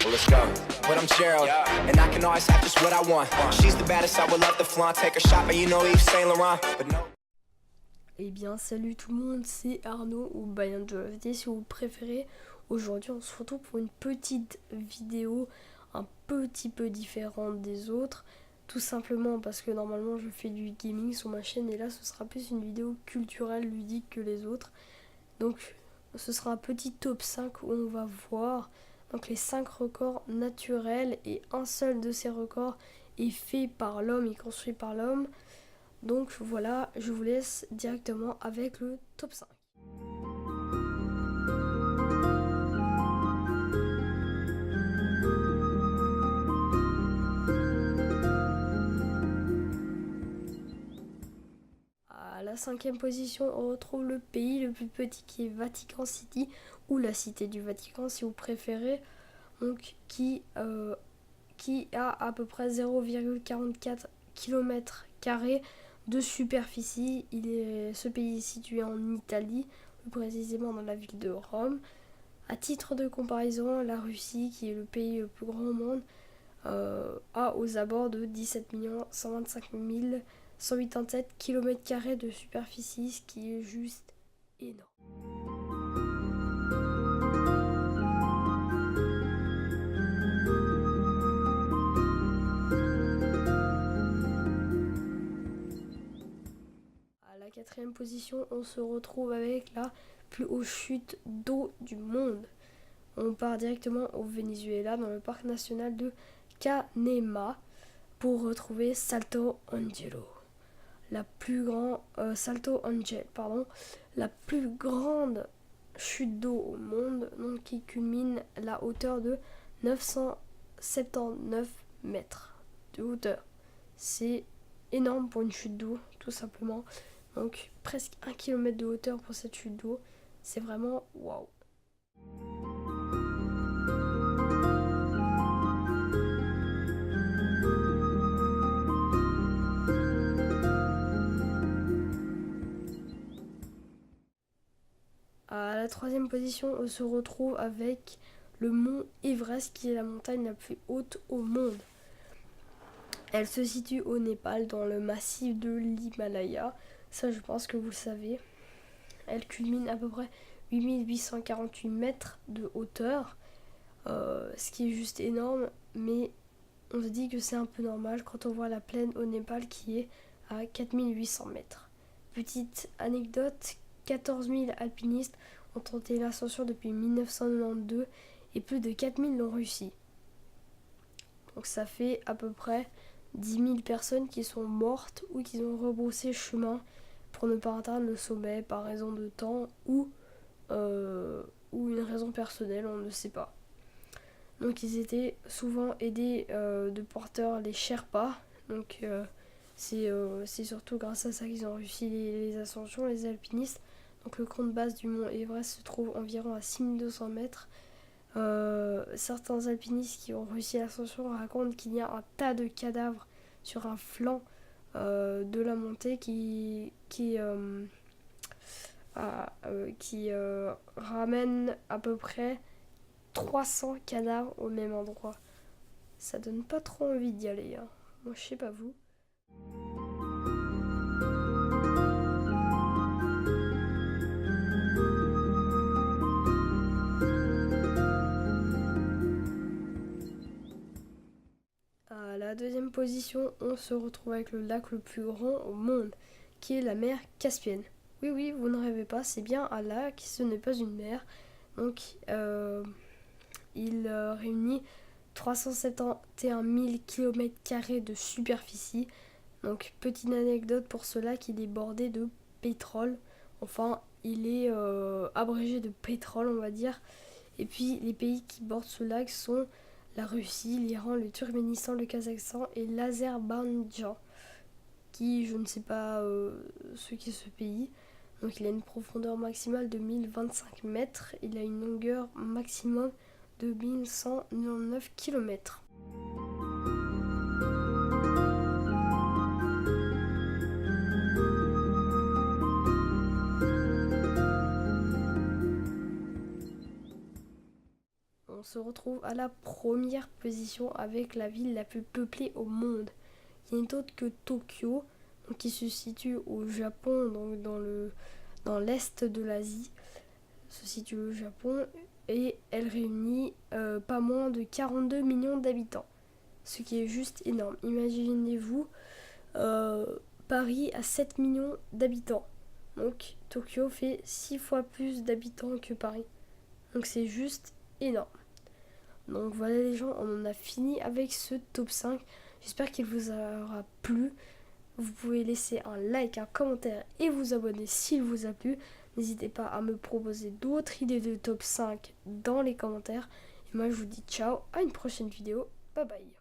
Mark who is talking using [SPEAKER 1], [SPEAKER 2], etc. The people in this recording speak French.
[SPEAKER 1] Well, let's go. But I'm Gerald, and I can always have just what I want. She's the baddest, I would love to flaunt. Take her shopping, you know Yves Saint Laurent, but no.
[SPEAKER 2] Eh bien salut tout le monde, c'est Arnaud ou Bayern JFD si vous préférez. Aujourd'hui on se retrouve pour une petite vidéo un petit peu différente des autres. Tout simplement parce que normalement je fais du gaming sur ma chaîne et là ce sera plus une vidéo culturelle ludique que les autres. Donc ce sera un petit top 5 où on va voir donc les 5 records naturels et un seul de ces records est fait par l'homme et construit par l'homme. Donc voilà, je vous laisse directement avec le top 5. À la 5e position, on retrouve le pays le plus petit qui est Vatican City, ou la cité du Vatican si vous préférez, donc qui a à peu près 0,44 km² de superficie. Ce pays est situé en Italie, plus précisément dans la ville de Rome. À titre de comparaison, la Russie, qui est le pays le plus grand au monde, a aux abords de 17 125 187 km² de superficie, ce qui est juste énorme. À la 4e position, on se retrouve avec la plus haute chute d'eau du monde. On part directement au Venezuela, dans le parc national de Canema, pour retrouver Salto Angelo. La plus grande chute d'eau au monde, donc qui culmine à la hauteur de 979 mètres de hauteur. C'est énorme pour une chute d'eau, tout simplement. Donc presque 1 km de hauteur pour cette chute d'eau. C'est vraiment waouh. À la 3e position, on se retrouve avec le mont Everest, qui est la montagne la plus haute au monde. Elle se situe au Népal, dans le massif de l'Himalaya. Ça, je pense que vous le savez. Elle culmine à peu près 8848 mètres de hauteur, ce qui est juste énorme, mais on se dit que c'est un peu normal quand on voit la plaine au Népal qui est à 4800 mètres. Petite anecdote, 14 000 alpinistes ont tenté l'ascension depuis 1992 et plus de 4000 l'ont réussi. Donc ça fait à peu près 10 000 personnes qui sont mortes ou qui ont rebroussé chemin pour ne pas atteindre le sommet par raison de temps ou une raison personnelle, on ne sait pas. Donc ils étaient souvent aidés de porteurs, les Sherpas. Donc c'est surtout grâce à ça qu'ils ont réussi les ascensions, les alpinistes. Donc le camp de base du mont Everest se trouve environ à 6200 mètres. Certains alpinistes qui ont réussi l'ascension racontent qu'il y a un tas de cadavres sur un flanc de la montée qui ramène à peu près 300 cadavres au même endroit. Ça donne pas trop envie d'y aller, hein. Moi je sais pas vous. À la 2e position, on se retrouve avec le lac le plus grand au monde, qui est la mer Caspienne. Oui, vous ne rêvez pas, c'est bien un lac, ce n'est pas une mer. Donc, il réunit 371 000 km² de superficie. Donc, petite anecdote pour ce lac, il est bordé de pétrole. Enfin, il est abrégé de pétrole, on va dire. Et puis, les pays qui bordent ce lac sont la Russie, l'Iran, le Turkménistan, le Kazakhstan et l'Azerbaïdjan, qui, je ne sais pas ce qu'est ce pays. Donc il a une profondeur maximale de 1025 mètres, il a une longueur maximum de 1199 km. on se retrouve à la première position avec la ville la plus peuplée au monde. Qui n'est autre que Tokyo, donc qui se situe au Japon, donc dans l'est de l'Asie, se situe au Japon, et elle réunit pas moins de 42 millions d'habitants, ce qui est juste énorme. Imaginez-vous, Paris a 7 millions d'habitants, donc Tokyo fait 6 fois plus d'habitants que Paris, donc c'est juste énorme. Donc voilà les gens, on en a fini avec ce top 5. J'espère qu'il vous aura plu. Vous pouvez laisser un like, un commentaire et vous abonner s'il vous a plu. N'hésitez pas à me proposer d'autres idées de top 5 dans les commentaires. Et moi je vous dis ciao, à une prochaine vidéo. Bye bye.